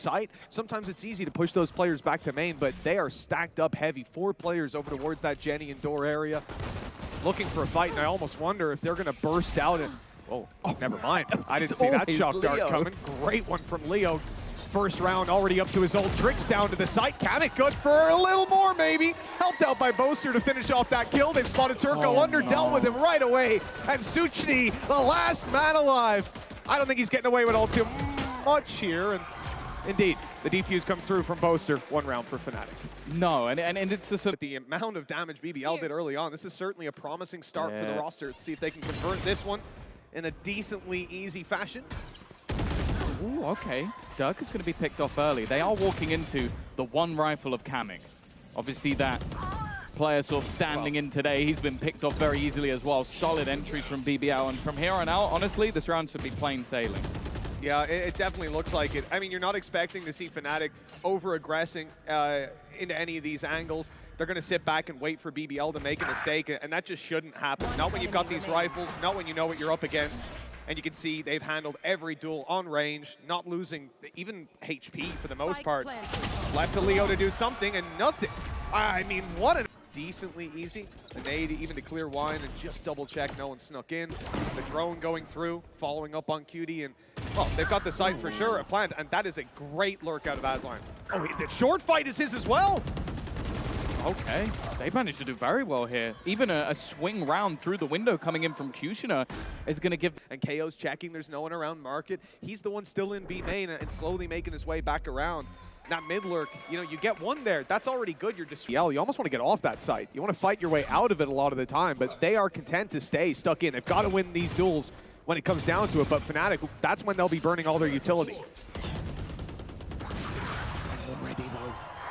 site, sometimes it's easy to push those players back to main, but they are stacked up heavy. 4 players over towards that Jenny and door area, looking for a fight, and I almost wonder if they're going to burst out and... Oh, never mind. I didn't see that shock dart coming. Great one from Leo. First round already up to his old tricks down to the site. kamyk good for a little more maybe. Helped out by Boaster to finish off that kill. They've spotted Turko dealt with him right away. And SouhcNi, the last man alive. I don't think he's getting away with all too much here. And indeed, the defuse comes through from Boaster. 1 round for FNATIC. No, and it's a sort of... The amount of damage BBL did early on, this is certainly a promising start for the roster. Let's see if they can convert this one in a decently easy fashion. Ooh, okay. Derke is going to be picked off early. They are walking into the 1 rifle of kamyk. Obviously that player sort of standing in today, he's been picked off very easily as well. Solid entries from BBL, and from here on out, honestly, this round should be plain sailing. Yeah, it definitely looks like it. I mean, you're not expecting to see FNATIC over-aggressing into any of these angles. They're going to sit back and wait for BBL to make a mistake, and that just shouldn't happen. Not when you've got these rifles, not when you know what you're up against. And you can see they've handled every duel on range, not losing even HP for the most part. Left to Leo to do something and nothing. I mean, what a decently easy. A nade even to clear wine and just double check no one snuck in. The drone going through, following up on Cutie, and well, they've got the site for sure at plant, and that is a great lurk out of Aslan. Oh, the short fight is his as well. Okay, they managed to do very well here. Even a swing round through the window coming in from QutionerX is going to give... And KO's checking, there's no one around market. He's the one still in B main and slowly making his way back around. That mid lurk, you know, you get one there, that's already good. You're just... You almost want to get off that site. You want to fight your way out of it a lot of the time, but they are content to stay stuck in. They've got to win these duels when it comes down to it, but FNATIC, that's when they'll be burning all their utility.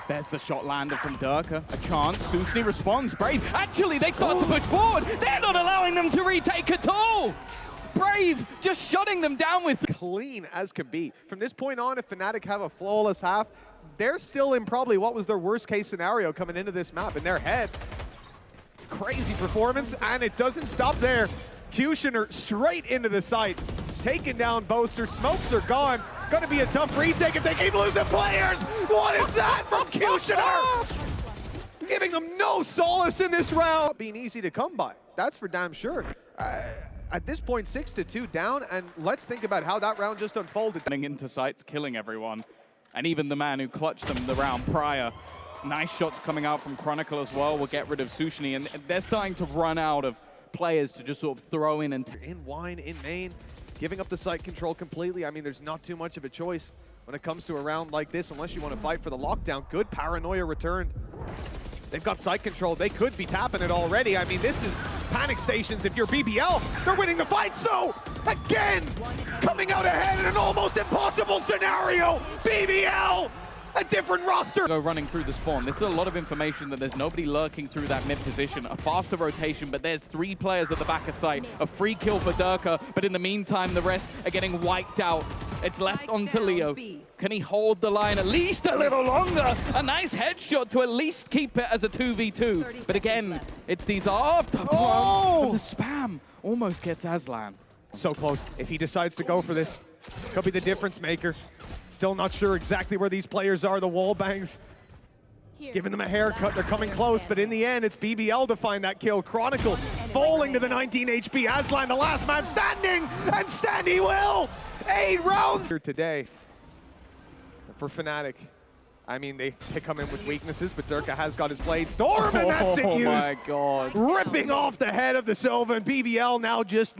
There's the shot landed from Derke. A chance. SouhcNi responds. Brave. Actually, they start to push forward. They're not allowing them to retake at all. Brave just shutting them down with... Clean as can be. From this point on, if FNATIC have a flawless half, they're still in probably what was their worst case scenario coming into this map in their head. Crazy performance, and it doesn't stop there. QutionerX straight into the site. Taking down Boaster. Smokes are gone. Gonna be a tough retake if they keep losing players. What is that from QutionerX? Giving them no solace in this round. Being easy to come by. That's for damn sure. At this point, 6-2 down, and let's think about how that round just unfolded. Into sites, killing everyone. And even the man who clutched them the round prior. Nice shots coming out from Chronicle as well will get rid of SouhcNi, and they're starting to run out of players to just sort of throw in and... In wine, in main. Giving up the site control completely. I mean, there's not too much of a choice when it comes to a round like this, unless you want to fight for the lockdown. Good paranoia returned. They've got site control. They could be tapping it already. I mean, this is panic stations. If you're BBL, they're winning the fight. So, again, coming out ahead in an almost impossible scenario. BBL, a different roster. Go running through the spawn. This is a lot of information that there's nobody lurking through that mid position. A faster rotation, but there's 3 players at the back of site. A free kill for Derke, but in the meantime, the rest are getting wiped out. It's left onto Leo. Can he hold the line at least a little longer? A nice headshot to at least keep it as a 2v2. But again, it's these after plants. The spam almost gets Aslan. So close. If he decides to go for this, could be the difference maker. Still not sure exactly where these players are. The wall bangs giving them a haircut. They're coming close, but in the end, it's BBL to find that kill. Chronicle falling to the 19 HP. Aslan, the last man standing, and stand he will. 8 rounds here today for FNATIC. I mean, they come in with weaknesses, but Derke has got his blade storm, and that's it used. Oh my God. Ripping off the head of the Silva, and BBL now just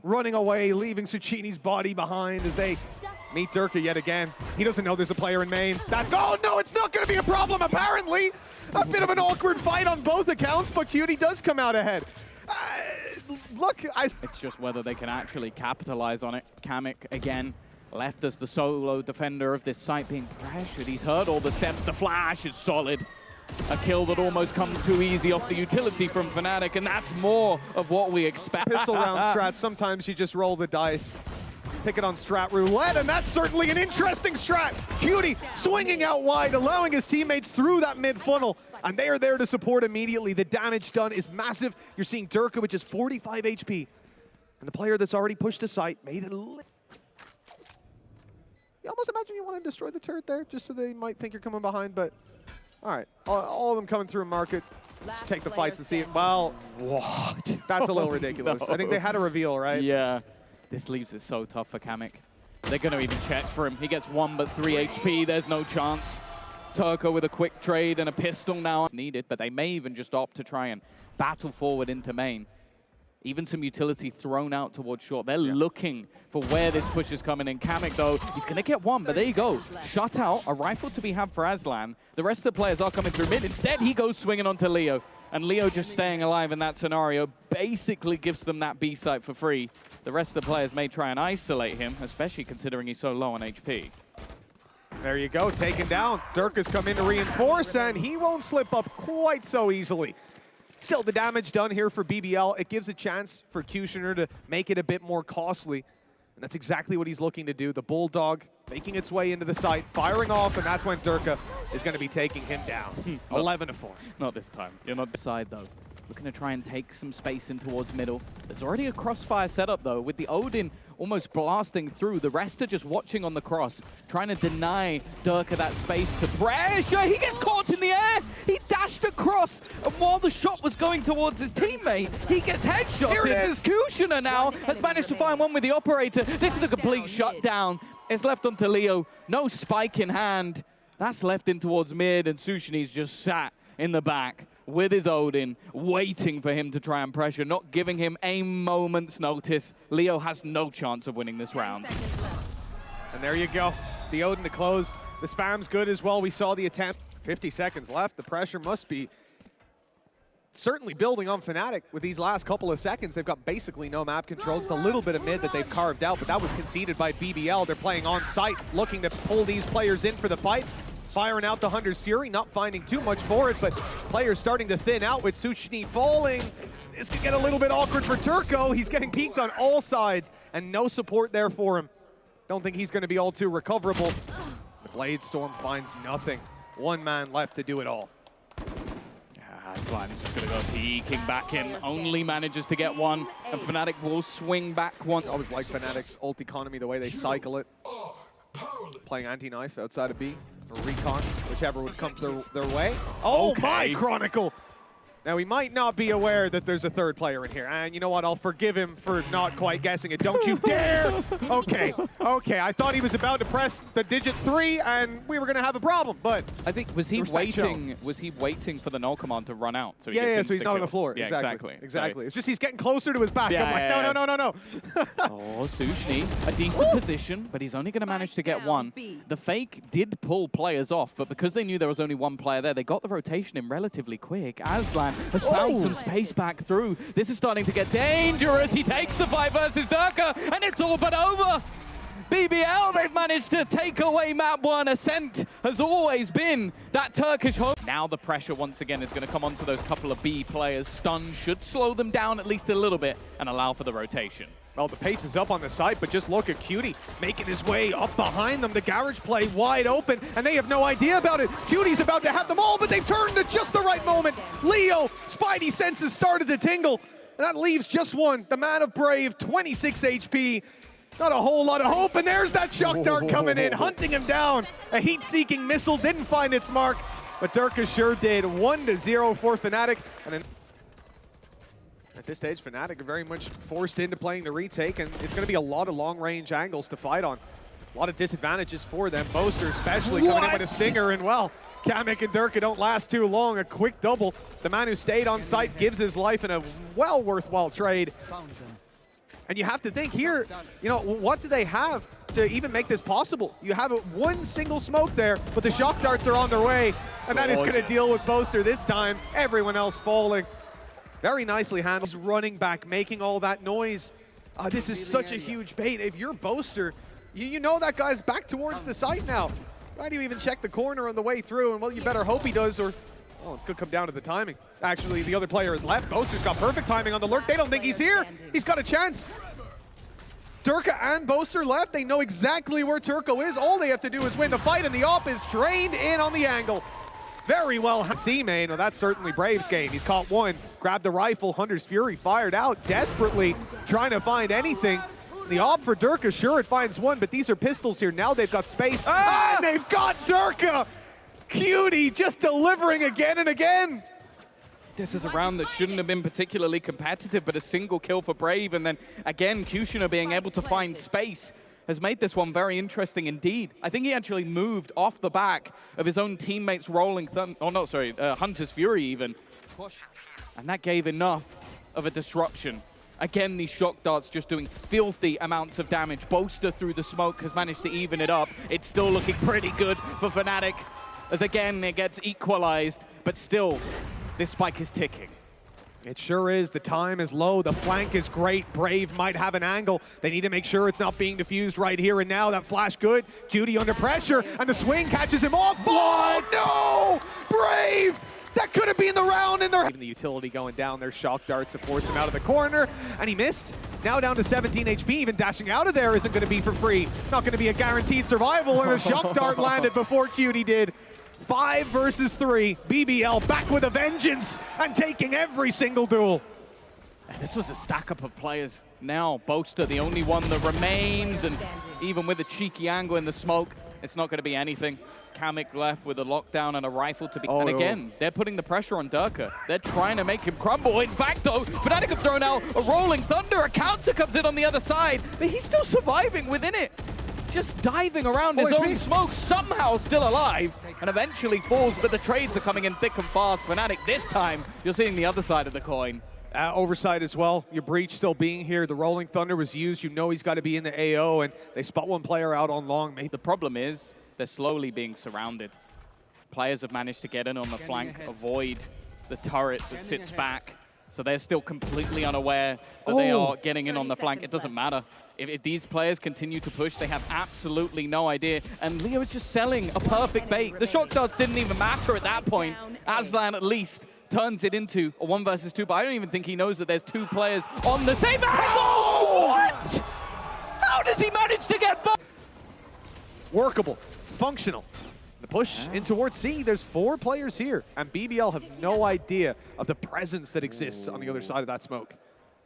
running away, leaving SouhcNi's body behind as they meet Derke yet again. He doesn't know there's a player in main. Oh no, it's not gonna be a problem apparently. A bit of an awkward fight on both accounts, but Cutie does come out ahead. Look, it's just whether they can actually capitalize on it. kamyk again, left as the solo defender of this site being pressured. He's heard all the steps. The flash is solid. A kill that almost comes too easy off the utility from FNATIC, and that's more of what we expect. Pistol round strat, sometimes you just roll the dice. Pick it on strat roulette, and that's certainly an interesting strat. Cutie swinging out wide, allowing his teammates through that mid funnel, and they are there to support immediately. The damage done is massive. You're seeing Derke, which is 45 HP, and the player that's already pushed to site made it You almost imagine you want to destroy the turret there, just so they might think you're coming behind, but all right. All of them coming through market. Just take the fights and see it. Well, What? that's a little ridiculous. No. I think they had a reveal, right? Yeah. This leaves it so tough for kamyk. They're going to even check for him. He gets 1 but 3 HP. There's no chance. Turko with a quick trade and a pistol now needed, but they may even just opt to try and battle forward into main. Even some utility thrown out towards short. They're looking for where this push is coming in. kamyk, though, he's going to get 1, but there you go. Shut out, a rifle to be had for Aslan. The rest of the players are coming through mid. Instead, he goes swinging onto Leo. And Leo just staying alive in that scenario basically gives them that B site for free. The rest of the players may try and isolate him, especially considering he's so low on HP. There you go, taken down. Derke's come in to reinforce, and he won't slip up quite so easily. Still, the damage done here for BBL, it gives a chance for QutionerX to make it a bit more costly. And that's exactly what he's looking to do. The Bulldog making its way into the site, firing off, and that's when Derke is going to be taking him down. 11-4. Not this time. You're not side, though. Looking to try and take some space in towards middle. There's already a crossfire setup, though, with the Odin almost blasting through. The rest are just watching on the cross, trying to deny Derke that space to pressure. He gets caught in the air. He dashed across, and while the shot was going towards his teammate, he gets headshotted. Here it is. QutionerX now has managed to find one with the operator. This is a complete shutdown. It's left onto Leo. No spike in hand. That's left in towards mid, and SouhcNi's just sat in the back with his Odin, waiting for him to try and pressure, not giving him a moment's notice. Leo has no chance of winning this round. And there you go. The Odin to close. The spam's good as well. We saw the attempt. 50 seconds left. The pressure must be certainly building on FNATIC with these last couple of seconds. They've got basically no map control. Just a little bit of mid that they've carved out, but that was conceded by BBL. They're playing on site, looking to pull these players in for the fight. Firing out the Hunter's Fury, not finding too much for it, but players starting to thin out with SouhcNi falling. This could get a little bit awkward for Turko. He's getting peeked on all sides, and no support there for him. Don't think he's going to be all too recoverable. The Blade Storm finds nothing. One man left to do it all. Aslan is just going to go peeking back in. Only manages to get 1, and FNATIC will swing back 1. I always like FNATIC's ult economy, the way they cycle it. Playing anti-knife outside of B. Or recon, whichever would come their way. Oh my, Chronicle! Now, he might not be aware that there's a third player in here. And you know what? I'll forgive him for not quite guessing it. Don't you dare! Okay, okay. I thought he was about to press the digit 3, and we were going to have a problem, but I think, was he waiting for the null command to run out? So he gets so he's not on the floor. Yeah, exactly. So it's just he's getting closer to his back. I'm like, no. Oh, SouhcNi, a decent position, but he's only going to manage to get 1. The fake did pull players off, but because they knew there was only 1 player there, they got the rotation in relatively quick. Aslan has found some space back through. This is starting to get dangerous. He takes the fight versus Derke, and it's all but over. BBL, they've managed to take away map 1. Ascent has always been that Turkish home. Now the pressure once again is going to come onto those couple of B players. Stun should slow them down at least a little bit and allow for the rotation. Well, the pace is up on the site, but just look at Cutie making his way up behind them. The garage play wide open, and they have no idea about it. Cutie's about to have them all, but they've turned at just the right moment. Leo, Spidey senses started to tingle, and that leaves just 1. The man of Brave, 26 HP. Not a whole lot of hope, and there's that shock dart coming in, hunting him down. A heat-seeking missile didn't find its mark, but Derke sure did. 1-0 for FNATIC. And at this stage, FNATIC are very much forced into playing the retake, and it's going to be a lot of long-range angles to fight on. A lot of disadvantages for them. Boaster especially coming in with a stinger, and well, kamyk and Derke don't last too long. A quick double. The man who stayed on site gives his life in a well worthwhile trade. And you have to think here, you know, what do they have to even make this possible? You have 1 single smoke there, but the shock darts are on their way, and that is going to deal with Boaster this time. Everyone else falling. Very nicely handled. He's running back, making all that noise. This is such a huge bait. If you're Boaster, you know that guy's back towards the site now. Why do you even check the corner on the way through? And well, you better hope he does, or oh, it could come down to the timing. Actually, the other player is left. Boaster's got perfect timing on the lurk. They don't think he's here. He's got a chance. Derke and Boaster left. They know exactly where Turko is. All they have to do is win the fight, and the op is trained in on the angle. Very well. C-main, well, that's certainly Brave's game. He's caught 1, grabbed the rifle. Hunter's Fury fired out desperately, trying to find anything. The op for Derke, sure, it finds one, but these are pistols here. Now they've got space, and they've got Derke! Cutie just delivering again and again. This is a round that shouldn't have been particularly competitive, but a single kill for Brave, and then again, QutionerX being able to find space has made this one very interesting indeed. I think he actually moved off the back of his own teammates rolling Hunter's Fury even. And that gave enough of a disruption. Again, these shock darts just doing filthy amounts of damage. Boaster through the smoke has managed to even it up. It's still looking pretty good for FNATIC, as again, it gets equalized, but still, this spike is ticking. It sure is. The time is low. The flank is great. Brave might have an angle. They need to make sure it's not being diffused right here and now. That flash good. Cutie under pressure, and the swing catches him off. Oh, no! Brave! That could have been the round in their... Even the utility going down. There's shock darts to force him out of the corner, and he missed. Now down to 17 HP. Even dashing out of there isn't going to be for free. Not going to be a guaranteed survival, and a shock dart landed before Cutie did. 5 versus 3. BBL back with a vengeance and taking every single duel. And this was a stack up of players. Now Boaster, the only one that remains, and even with a cheeky angle in the smoke, it's not going to be anything. kamyk left with a lockdown and a rifle to be... and again, they're putting the pressure on Derke. They're trying to make him crumble. In fact, though, FNATIC have thrown out a rolling thunder. A counter comes in on the other side, but he's still surviving within it. Just diving around his own smoke, somehow still alive, and eventually falls, but the trades are coming in thick and fast. FNATIC, this time, you're seeing the other side of the coin. Oversight as well. Your breach still being here. The rolling thunder was used. You know he's got to be in the AO, and they spot one player out on long. The problem is they're slowly being surrounded. Players have managed to get in on the flank, avoid the turret that sits back. So they're still completely unaware that they are getting in on the flank. It doesn't matter. If these players continue to push, they have absolutely no idea. And Leo is just selling a perfect bait. The shock darts didn't even matter at that point. Aslan at least turns it into a 1 versus 2, but I don't even think he knows that there's 2 players on the same angle! What? How does he manage to get both? Workable, functional. The push in towards C, there's 4 players here, and BBL have no idea of the presence that exists on the other side of that smoke.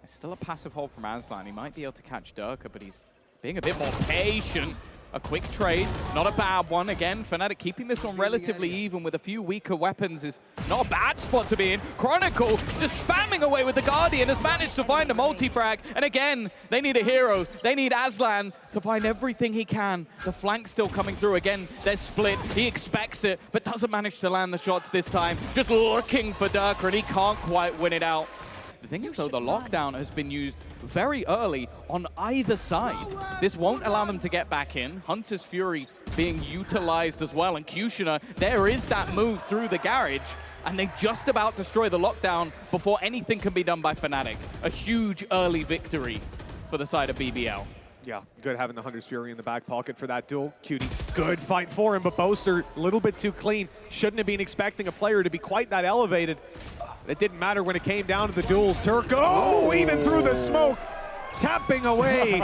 It's still a passive hold from Aslan. He might be able to catch Derke, but he's being a bit more patient. A quick trade, not a bad one. Again, FNATIC keeping this one relatively even with a few weaker weapons is not a bad spot to be in. Chronicle just spamming away with the Guardian, has managed to find a multi-frag. And again, they need a hero. They need Aslan to find everything he can. The flank's still coming through. Again, they're split. He expects it, but doesn't manage to land the shots this time. Just looking for Derke, and he can't quite win it out. The thing is, though, the lockdown has been used very early on either side. This won't allow them to get back in. Hunter's Fury being utilized as well, and QutionerX, there is that move through the garage, and they just about destroy the lockdown before anything can be done by FNATIC. A huge early victory for the side of BBL. Yeah, good having the Hunter's Fury in the back pocket for that duel. Cutie, good fight for him, but Boaster, a little bit too clean. Shouldn't have been expecting a player to be quite that elevated. It didn't matter when it came down to the duels. Turko, even through the smoke, tapping away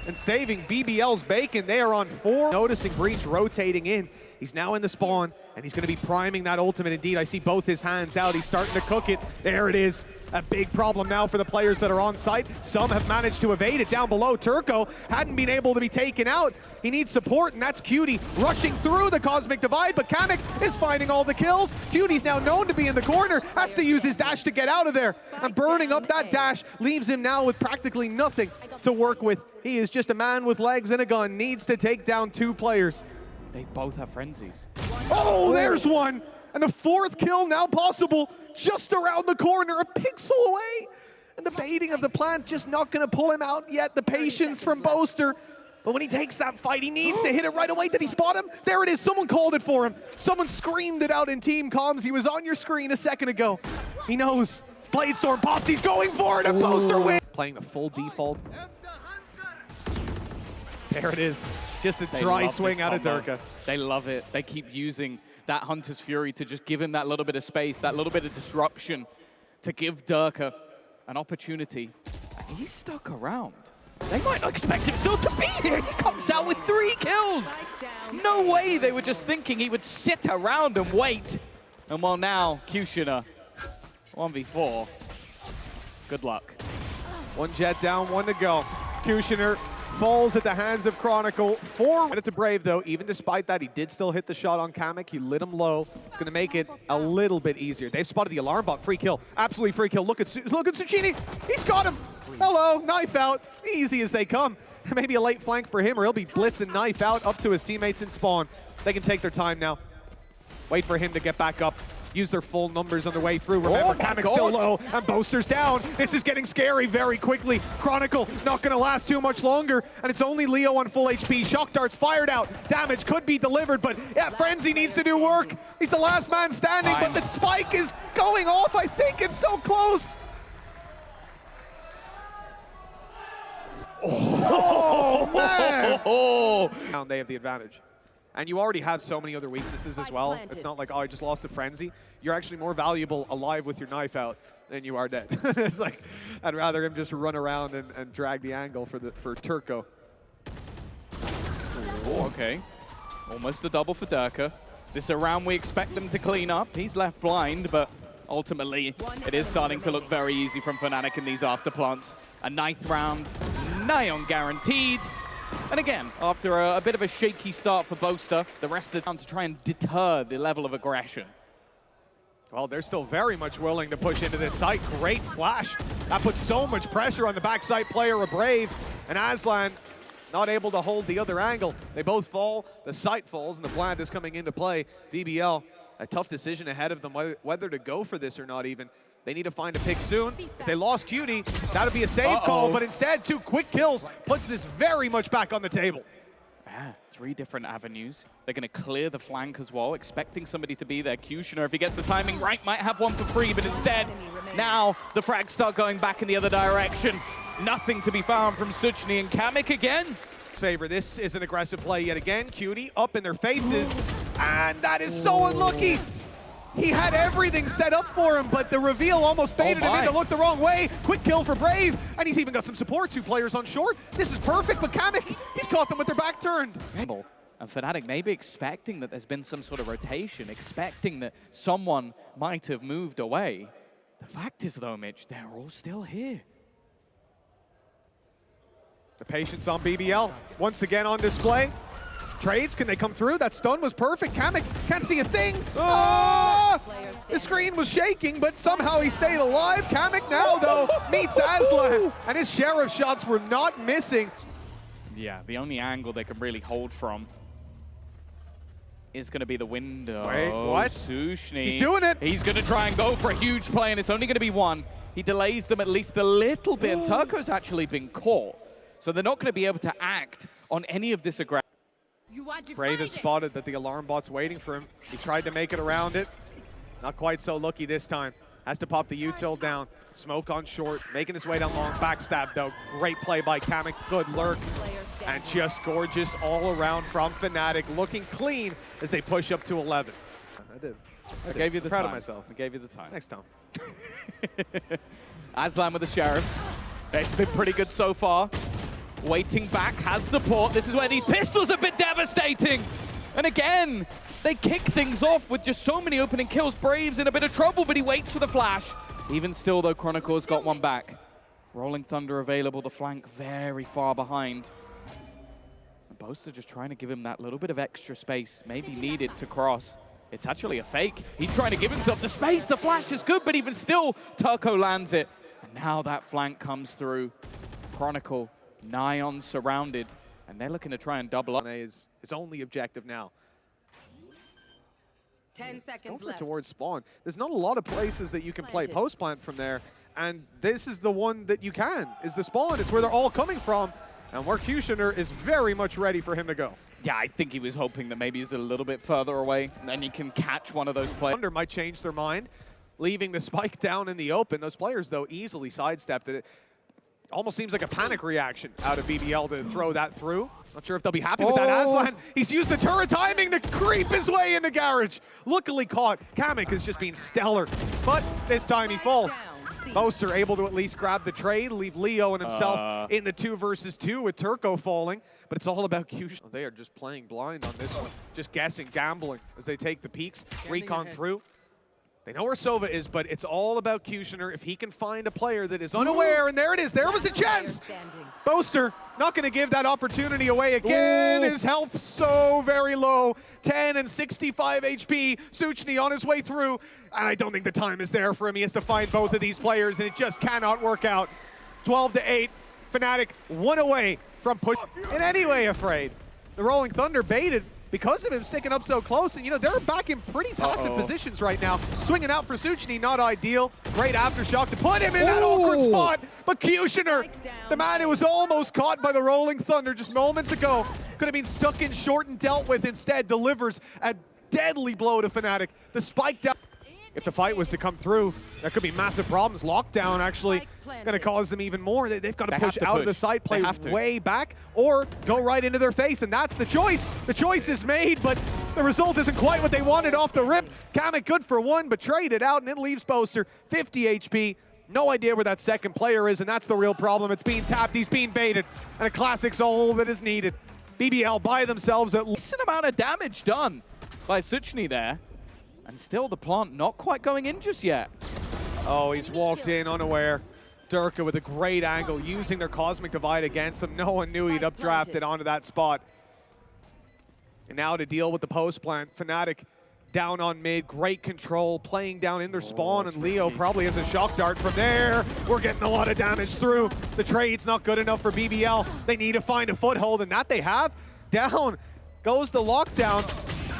and saving BBL's bacon. They are on 4. Noticing Breach rotating in. He's now in the spawn, and he's going to be priming that ultimate. Indeed, I see both his hands out. He's starting to cook it. There it is. A big problem now for the players that are on site. Some have managed to evade it down below. Turko hadn't been able to be taken out. He needs support, and that's Cutie rushing through the Cosmic Divide, but kamyk is finding all the kills. Cutie's now known to be in the corner, has to use his dash to get out of there. And burning up that dash leaves him now with practically nothing to work with. He is just a man with legs and a gun, needs to take down 2 players. They both have frenzies. Oh, there's one! And the 4th kill now possible, just around the corner, a pixel away. And the baiting of the plant just not gonna pull him out yet. The patience from Boaster. But when he takes that fight, he needs to hit it right away. Did he spot him? There it is, someone called it for him. Someone screamed it out in team comms. He was on your screen a second ago. He knows. Bladestorm popped, he's going for it, and Boaster wins. Playing the full default. There it is. Just a dry swing out of Derke. They love it. They keep using that Hunter's Fury to just give him that little bit of space, that little bit of disruption, to give Derke an opportunity. And he's stuck around. They might not expect him still to be here. He comes out with 3 kills. No way they were just thinking he would sit around and wait. And well, now, QutionerX, 1v4. Good luck. 1 jet down, 1 to go. QutionerX falls at the hands of Chronicle. 4 minutes to Brave, though. Even despite that, he did still hit the shot on kamyk. He lit him low. It's going to make it a little bit easier. They've spotted the alarm bot. Free kill. Absolutely free kill. Look at SouhcNi. He's got him. Hello. Knife out. Easy as they come. Maybe a late flank for him, or he'll be blitz and knife out up to his teammates in spawn. They can take their time now. Wait for him to get back up. Use their full numbers on their way through. Remember, kamyk's still low, and Boaster's down. This is getting scary very quickly. Chronicle not going to last too much longer, and it's only Leo on full HP. Shock darts fired out. Damage could be delivered, but yeah, Frenzy needs to do work. He's the last man standing, but the spike is going off. I think it's so close. Oh, man! Now they have the advantage. And you already have so many other weaknesses as well. It's not like, oh, I just lost the Frenzy. You're actually more valuable alive with your knife out than you are dead. It's like, I'd rather him just run around and drag the angle for Turko. Oh, okay. Almost a double for Derke. This is a round we expect them to clean up. He's left blind, but ultimately it is starting to look very easy from FNATIC in these afterplants. A 9th round, nigh on guaranteed. And again, after a bit of a shaky start for Boaster, the rest of the time to try and deter the level of aggression. Well, they're still very much willing to push into this site. Great flash. That puts so much pressure on the backside player of Brave. And Aslan not able to hold the other angle. They both fall. The site falls, and the plant is coming into play. BBL, a tough decision ahead of them, whether to go for this or not even. They need to find a pick soon. If they lost Cutie, that would be a save call, but instead 2 quick kills puts this very much back on the table. Yeah, 3 different avenues. They're going to clear the flank as well, expecting somebody to be there. QutionerX, if he gets the timing right, might have one for free, but instead, now the frags start going back in the other direction. Nothing to be found from SouhcNi and kamyk again. Favor, this is an aggressive play yet again. Cutie up in their faces, and that is so unlucky. He had everything set up for him, but the reveal almost baited him in to look the wrong way. Quick kill for Brave, and he's even got some support. 2 players on short. This is perfect, but kamyk, he's caught them with their back turned. And FNATIC maybe expecting that there's been some sort of rotation, expecting that someone might have moved away. The fact is, though, Mitch, they're all still here. The patience on BBL, once again on display. Trades, can they come through? That stun was perfect. kamyk can't see a thing. Oh! The screen was shaking, but somehow he stayed alive. kamyk now, though, meets Aslan, and his share of shots were not missing. Yeah, the only angle they can really hold from is going to be the window. Wait, what? SouhcNi. He's doing it. He's going to try and go for a huge play, and it's only going to be 1. He delays them at least a little bit, and Turko's actually been caught. So they're not going to be able to act on any of this aggression. Brave has spotted that the alarm bot's waiting for him. He tried to make it around it. Not quite so lucky this time. Has to pop the util down. Smoke on short, making his way down long. Backstab, though. Great play by kamyk. Good lurk. And just gorgeous all around from FNATIC. Looking clean as they push up to 11. I did. I gave you the Proud time. of myself. I gave you the time. Next time. Aslan with the Sheriff. It's been pretty good so far. Waiting back, has support. This is where these pistols have been devastating. And again, they kick things off with just so many opening kills. Brave's in a bit of trouble, but he waits for the flash. Even still, though, Chronicle's got one back. Rolling Thunder available, the flank very far behind. And Boaster just trying to give him that little bit of extra space, maybe needed to cross. It's actually a fake. He's trying to give himself the space. The flash is good, but even still, Turko lands it. And now that flank comes through. Chronicle nigh on surrounded, and they're looking to try and double up. Is his only objective now. 10 seconds left. Towards spawn. There's not a lot of places that you can play post plant from there, and this is the one that you can, is the spawn. It's where they're all coming from, and where QutionerX is very much ready for him to go. Yeah, I think he was hoping that maybe he's a little bit further away, and then you can catch one of those players. Thunder might change their mind, leaving the spike down in the open. Those players, though, easily sidestepped it. Almost seems like a panic reaction out of BBL to throw that through. Not sure if they'll be happy with that. Aslan, he's used the turret timing to creep his way into garage. Luckily caught. kamyk has just been stellar, but this time he falls. Boaster able to at least grab the trade, leave Leo and himself in the 2 versus 2 with Turko falling, but it's all about QutionerX. They are just playing blind on this one, just guessing, gambling as they take the peeks. Recon through. They know where Sova is, but it's all about QutionerX. If he can find a player that is unaware, and there it is, there was a chance! Boaster not going to give that opportunity away again. His health so very low. 10 and 65 HP. SouhcNi on his way through. And I don't think the time is there for him. He has to find both of these players, and it just cannot work out. 12-8. FNATIC 1 away from push. In any way afraid. The Rolling Thunder baited because of him sticking up so close, and you know, they're back in pretty passive positions right now. Swinging out for SouhcNi, not ideal. Great aftershock to put him in that awkward spot, but QutionerX, the man who was almost caught by the Rolling Thunder just moments ago, could have been stuck in short and dealt with, instead delivers a deadly blow to FNATIC. The spike down. If the fight was to come through, there could be massive problems. Lockdown actually going to cause them even more. They've got to push out of the side, play way back, or go right into their face, and that's the choice. The choice is made, but the result isn't quite what they wanted off the rip. kamyk good for one, but traded out, and it leaves Boaster 50 HP. No idea where that second player is, and that's the real problem. It's being tapped, he's being baited, and a classic's all that is needed. BBL by themselves at least. Decent amount of damage done by SouhcNi there. And still the plant not quite going in just yet. Oh, he's walked in unaware. Derke with a great angle, using their Cosmic Divide against them. No one knew he'd updrafted onto that spot. And now to deal with the post plant, FNATIC down on mid, great control, playing down in their spawn, and Leo probably has a shock dart from there. We're getting a lot of damage through. The trade's not good enough for BBL. They need to find a foothold, and that they have. Down goes the lockdown.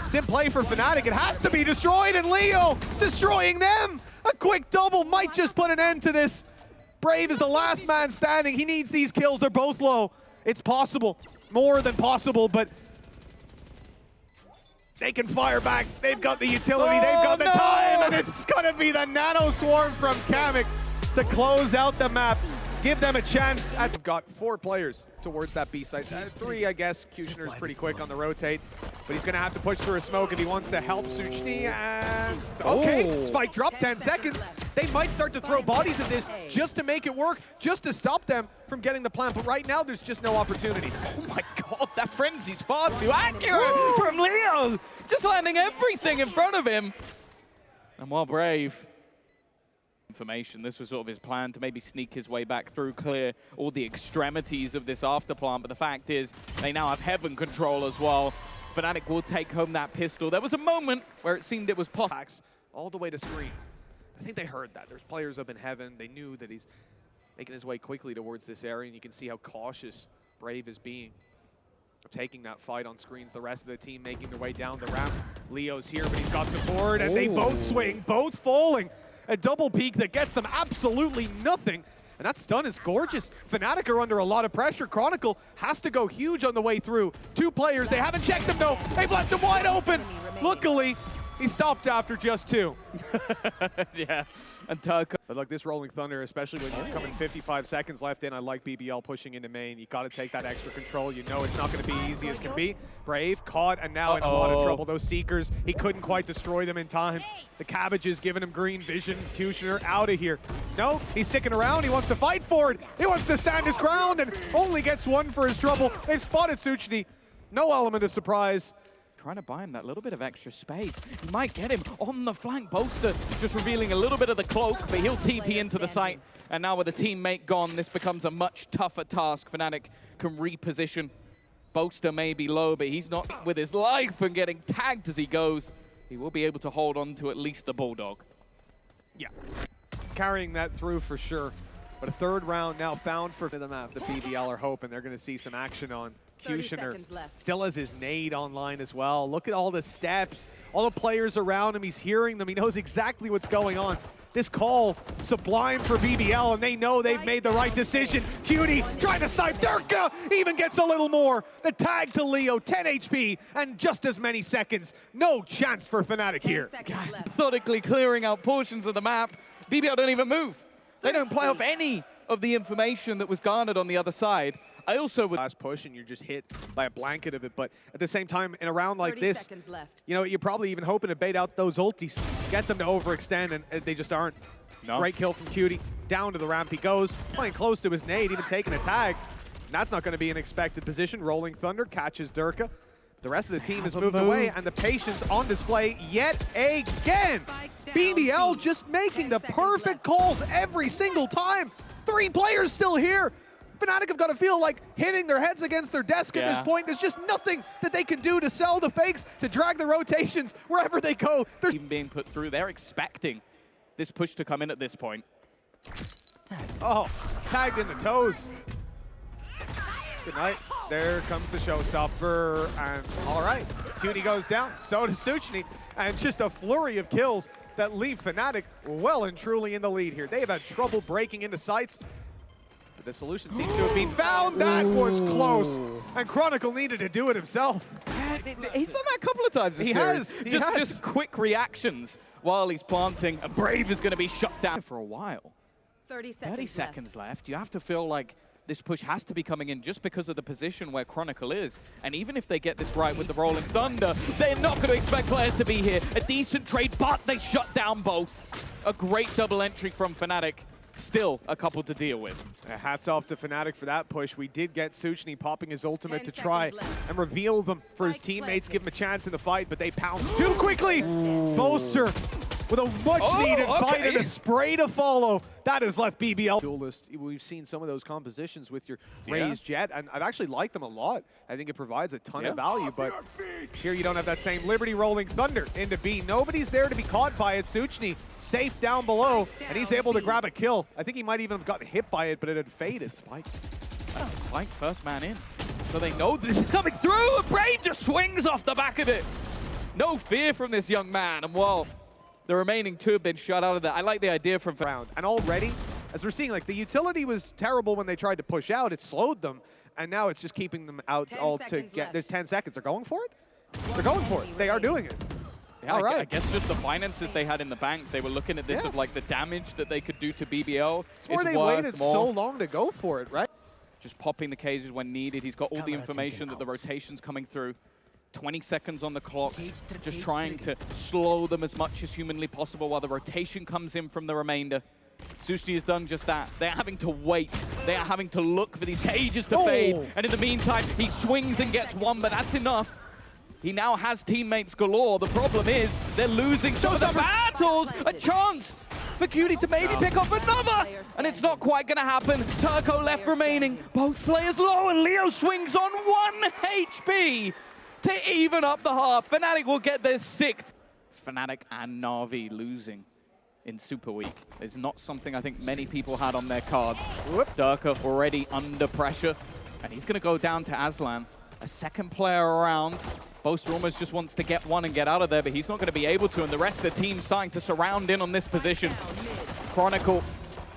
It's in play for FNATIC. It has to be destroyed, and Leo destroying them. A quick double might just put an end to this. Brave is the last man standing. He needs these kills. They're both low. It's possible, more than possible, but they can fire back. They've got the utility, they've got the time, and it's gonna be the Nano Swarm from kamyk to close out the map. Give them a chance. I've got 4 players towards that B site. 3, I guess. QutionerX pretty quick on the rotate, but he's going to have to push through a smoke if he wants to help SouhcNi. And okay, spike drop, 10 seconds. They might start to throw bodies at this just to make it work, just to stop them from getting the plant. But right now, there's just no opportunities. Oh my God, that frenzy's far too accurate from Leo. Just landing everything in front of him. And while Brave information. This was sort of his plan to maybe sneak his way back through, clear all the extremities of this afterplant. But the fact is, they now have heaven control as well. FNATIC will take home that pistol. There was a moment where it seemed it was possible. All the way to screens. I think they heard that. There's players up in heaven. They knew that he's making his way quickly towards this area, and you can see how cautious Brave is being of taking that fight on screens. The rest of the team making their way down the ramp. Leo's here, but he's got support, and they both swing, both falling. A double peek that gets them absolutely nothing. And that stun is gorgeous. FNATIC are under a lot of pressure. Chronicle has to go huge on the way through. 2 players, they haven't checked him though. They've left him wide open. Luckily, he stopped after just 2. Yeah, and Turko. But look, this Rolling Thunder, especially when you're coming 55 seconds left in, I like BBL pushing into main. You got to take that extra control. You know it's not going to be easy as can be. Brave caught and now in a lot of trouble. Those Seekers, he couldn't quite destroy them in time. The Cabbages giving him green vision. QutionerX out of here. No, he's sticking around. He wants to fight for it. He wants to stand his ground and only gets 1 for his trouble. They've spotted SouhcNi. No element of surprise. Trying to buy him that little bit of extra space. He might get him on the flank. Boaster just revealing a little bit of the cloak, but he'll TP into the site. And now with a teammate gone, this becomes a much tougher task. FNATIC can reposition. Boaster may be low, but he's not with his life and getting tagged as he goes. He will be able to hold on to at least the Bulldog. Yeah, carrying that through for sure. But a 3rd round now found for the map. The BBL are hoping they're going to see some action on. QutionerX still has his nade online as well. Look at all the steps, all the players around him. He's hearing them. He knows exactly what's going on. This call, sublime for BBL, and they know they've made the right decision. Cutie trying to snipe Derke, even gets a little more. The tag to Leo, 10 HP, and just as many seconds. No chance for FNATIC here. Methodically clearing out portions of the map. BBL don't even move. They don't play off any of the information that was garnered on the other side. I also would last push and you're just hit by a blanket of it, but at the same time, in a round like this, you know, you're probably even hoping to bait out those ultis, get them to overextend, and they just aren't. No. Great kill from Cutie. Down to the ramp he goes, playing close to his nade, even taking a tag. And that's not going to be an expected position. Rolling Thunder catches Derke. The rest of the team has moved away, and the patience on display yet again. BBL just making the perfect calls every single time. 3 players still here. FNATIC have got to feel like hitting their heads against their desk at this point. There's just nothing that they can do to sell the fakes, to drag the rotations wherever they go. There's even being put through. They're expecting this push to come in at this point. Oh, tagged in the toes. Good night. There comes the showstopper, and all right, Cutie goes down. So does SouhcNi, and just a flurry of kills that leave FNATIC well and truly in the lead here. They have had trouble breaking into sites, but the solution seems to have been found. That was close, and Chronicle needed to do it himself. He's done that a couple of times this series. He has. Just quick reactions while he's planting. And Brave is going to be shut down for a while. 30 seconds left. You have to feel like this push has to be coming in just because of the position where Chronicle is. And even if they get this right with the Rolling Thunder, they're not going to expect players to be here. A decent trade, but they shut down both. A great double entry from FNATIC. Still a couple to deal with. Hats off to FNATIC for that push. We did get SouhcNi popping his ultimate to try and reveal them for his teammates, give him a chance in the fight, but they pounced too quickly. Boaster with a much-needed fight and a spray to follow. That has left BBL. Duelist. We've seen some of those compositions with your raised jet, and I've actually liked them a lot. I think it provides a ton of value, but here you don't have that same Liberty Rolling Thunder into B. Nobody's there to be caught by it. SouhcNi safe down below, and he's able to grab a kill. I think he might even have gotten hit by it, but it had faded. That's a spike. First man in. So they know this is coming through, and Brave just swings off the back of it. No fear from this young man, and well, the remaining 2 have been shut out of that. I like the idea from round. And already, as we're seeing, like the utility was terrible when they tried to push out. It slowed them, and now it's just keeping them out all to get. There's 10 seconds. They're going for it? They're going for it. They are doing it. Yeah, all right. I guess just the finances they had in the bank, they were looking at this of like the damage that they could do to BBL. It's where they waited so long to go for it, right? Just popping the cages when needed. He's got all the information that the rotation's coming through. 20 seconds on the clock, just trying to slow them as much as humanly possible while the rotation comes in from the remainder. SouhcNi has done just that. They're having to wait. They are having to look for these cages to fade. And in the meantime, he swings and gets one, but that's enough. He now has teammates galore. The problem is they're losing some of the battles. A chance for Cutie to maybe pick up another, and it's not quite going to happen. Turko left remaining. Both players low, and Leo swings on 1 HP. To even up the half. FNATIC will get their 6th. FNATIC and Na'Vi losing in Super Week is not something I think many people had on their cards. Derke already under pressure, and he's going to go down to Aslan. A second player around. Boaster almost just wants to get one and get out of there, but he's not going to be able to, and the rest of the team starting to surround in on this position. Chronicle,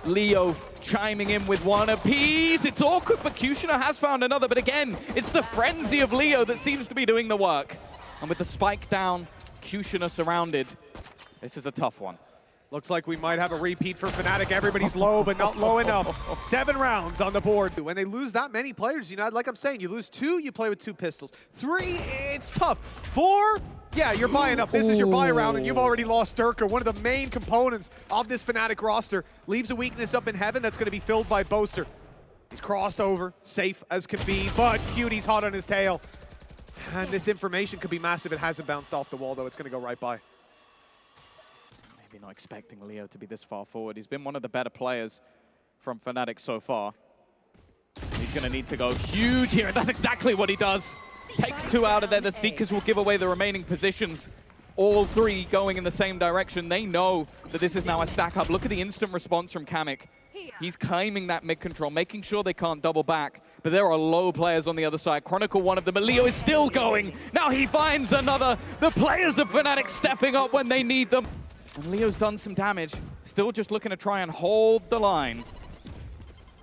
Leo chiming in with 1 apiece. It's awkward, but QutionerX has found another. But again, it's the frenzy of Leo that seems to be doing the work. And with the spike down, QutionerX surrounded. This is a tough one. Looks like we might have a repeat for FNATIC. Everybody's low, but not low enough. 7 rounds on the board. When they lose that many players, you know, like I'm saying, you lose 2, you play with 2 pistols. 3, it's tough. 4, yeah, you're buying up. This is your buy round, and you've already lost Derke, one of the main components of this FNATIC roster. Leaves a weakness up in heaven that's going to be filled by Boaster. He's crossed over, safe as can be, but Cutie's hot on his tail. And this information could be massive. It hasn't bounced off the wall, though. It's going to go right by. Maybe not expecting Leo to be this far forward. He's been one of the better players from FNATIC so far. He's going to need to go huge here, and that's exactly what he does. Takes 2 out of there. The Seekers will give away the remaining positions. All 3 going in the same direction. They know that this is now a stack up. Look at the instant response from kamyk. He's claiming that mid control, making sure they can't double back. But there are low players on the other side. Chronicle one of them, but Leo is still going. Now he finds another. The players of FNATIC stepping up when they need them. And Leo's done some damage. Still just looking to try and hold the line.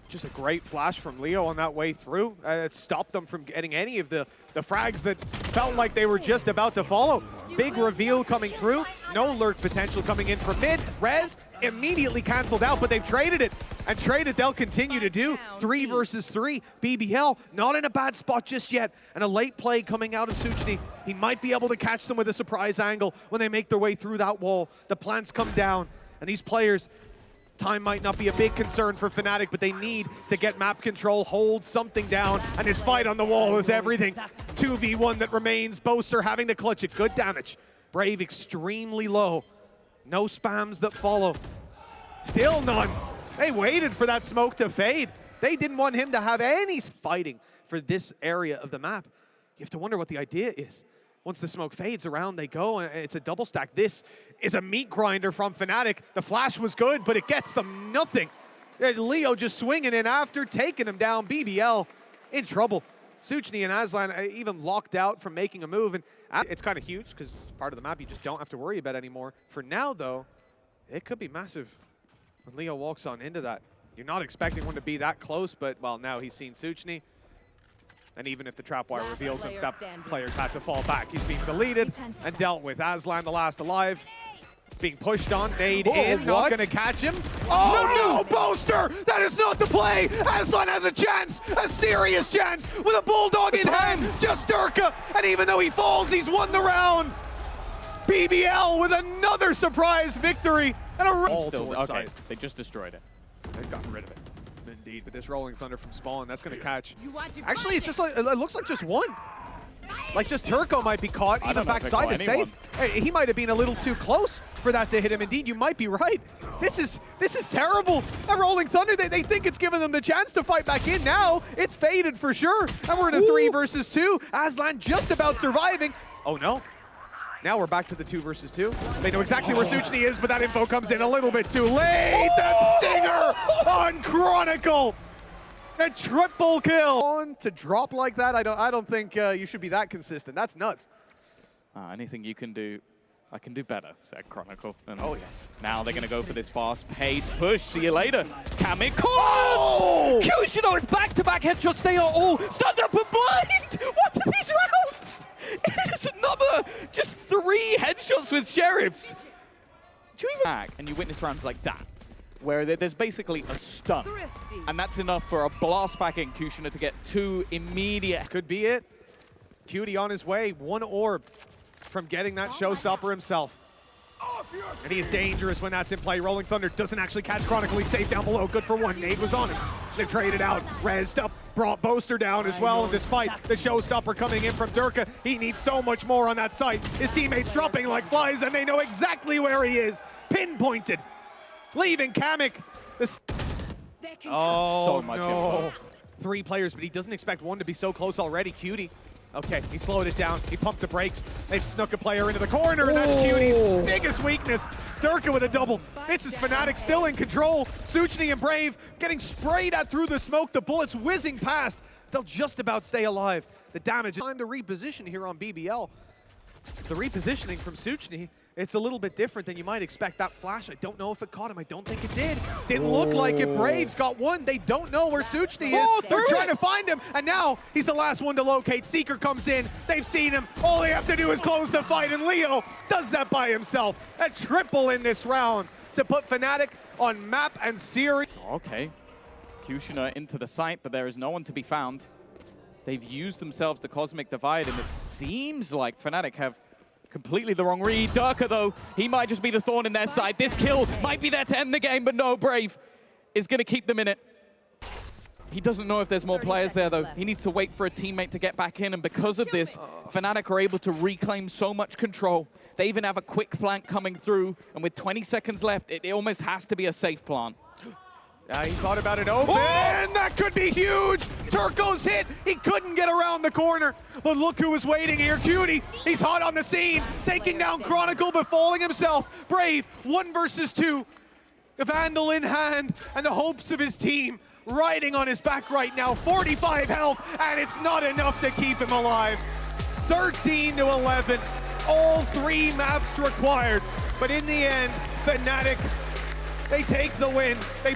Just a great flash from Leo on that way through. It stopped them from getting any of the frags that felt like they were just about to follow. Big reveal coming through. No lurk potential coming in from mid. Rez immediately canceled out, but they've traded it. And traded they'll continue to do. 3 versus 3. BBL not in a bad spot just yet. And a late play coming out of SouhcNi. He might be able to catch them with a surprise angle when they make their way through that wall. The plants come down. And these players Time might not be a big concern for FNATIC, but they need to get map control, hold something down, and his fight on the wall is everything. 2v1 that remains, Boaster having to clutch it. Good damage. Brave extremely low. No spams that follow. Still none. They waited for that smoke to fade. They didn't want him to have any fighting for this area of the map. You have to wonder what the idea is. Once the smoke fades, around they go, and it's a double stack. This is a meat grinder from FNATIC. The flash was good, but it gets them nothing. Leo just swinging in after, taking him down. BBL in trouble. SouhcNi and Aslan even locked out from making a move, and it's kind of huge because it's part of the map you just don't have to worry about anymore. For now, though, it could be massive when Leo walks on into that. You're not expecting one to be that close, but, well, now he's seen SouhcNi. And even if the trapwire reveals him, that player's had to fall back. He's being deleted and dealt with. Aslan, the last alive. It's being pushed on. Nade in, not going to catch him. Oh no, Boaster! That is not the play! Aslan has a chance, a serious chance, with a bulldog in hand. Just Derke, and even though he falls, he's won the round. BBL with another surprise victory. And a still, okay, they just destroyed it. They've gotten rid of it. Indeed, but this rolling thunder from Spawn, that's going to catch. Actually, it's just like, it looks like just one. Like just Turko might be caught, even backside is safe. Hey, he might have been a little too close for that to hit him. Indeed, you might be right. This is terrible. That rolling thunder, they think it's giving them the chance to fight back in. Now it's faded for sure. And we're in a 3 versus 2. Aslan just about surviving. Oh no. Now we're back to the 2 versus 2. They know exactly where SouhcNi is, but that info comes in a little bit too late. That stinger on Chronicle. A triple kill. On to drop like that, I don't think you should be that consistent. That's nuts. Anything you can do, I can do better, said Chronicle. And oh yes. Now they're going to go for this fast-paced push. See you later. kamyk. Oh! QutionerX with back-to-back headshots. They are all stunned up and blind. What are these rounds? It is another, just 3 headshots with sheriffs. Do you even back and you witness rounds like that, where there's basically a stun, and that's enough for a blast back in QutionerX to get 2 immediate. Could be it. Cutie on his way, 1 orb from getting that showstopper himself. And he is dangerous when that's in play. Rolling Thunder doesn't actually catch Chronicle. He's safe down below. Good for 1. Nade was on him. They've traded out. Rezzed up. Brought Boaster down as well. And despite the showstopper coming in from Derke, he needs so much more on that site. His teammates dropping like flies, and they know exactly where he is. Pinpointed. Leaving kamyk. Oh, so much no. info. 3 players, but he doesn't expect 1 to be so close already. Cutie. Okay, he slowed it down. He pumped the brakes. They've snuck a player into the corner, and that's Cutie's biggest weakness. Derke with a double. This is FNATIC still in control. SouhcNi and Brave getting sprayed at through the smoke. The bullets whizzing past. They'll just about stay alive. The damage. Time to reposition here on BBL. The repositioning from SouhcNi, it's a little bit different than you might expect. That flash, I don't know if it caught him. I don't think it did. Didn't look like it. Braves got 1. They don't know where SouhcNi is. They're trying to find him, and now he's the last one to locate. Seeker comes in. They've seen him. All they have to do is close the fight, and Leo does that by himself. A triple in this round to put FNATIC on map and series. Okay. QutionerX into the site, but there is no one to be found. They've used themselves the Cosmic Divide, and it seems like FNATIC have completely the wrong read. Derke, though, he might just be the thorn in their side. This kill might be there to end the game, but no, Brave is going to keep them in it. He doesn't know if there's more players there, though. He needs to wait for a teammate to get back in, and because of this, FNATIC are able to reclaim so much control. They even have a quick flank coming through, and with 20 seconds left, it almost has to be a safe plant. He thought about it open, and that could be huge! Turko's hit, he couldn't get around the corner, but look who was waiting here, Cutie. He's hot on the scene, taking down Chronicle, but falling himself. Brave, 1 versus 2. The Vandal in hand, and the hopes of his team riding on his back right now. 45 health, and it's not enough to keep him alive. 13-11, all 3 maps required, but in the end, FNATIC, they take the win. They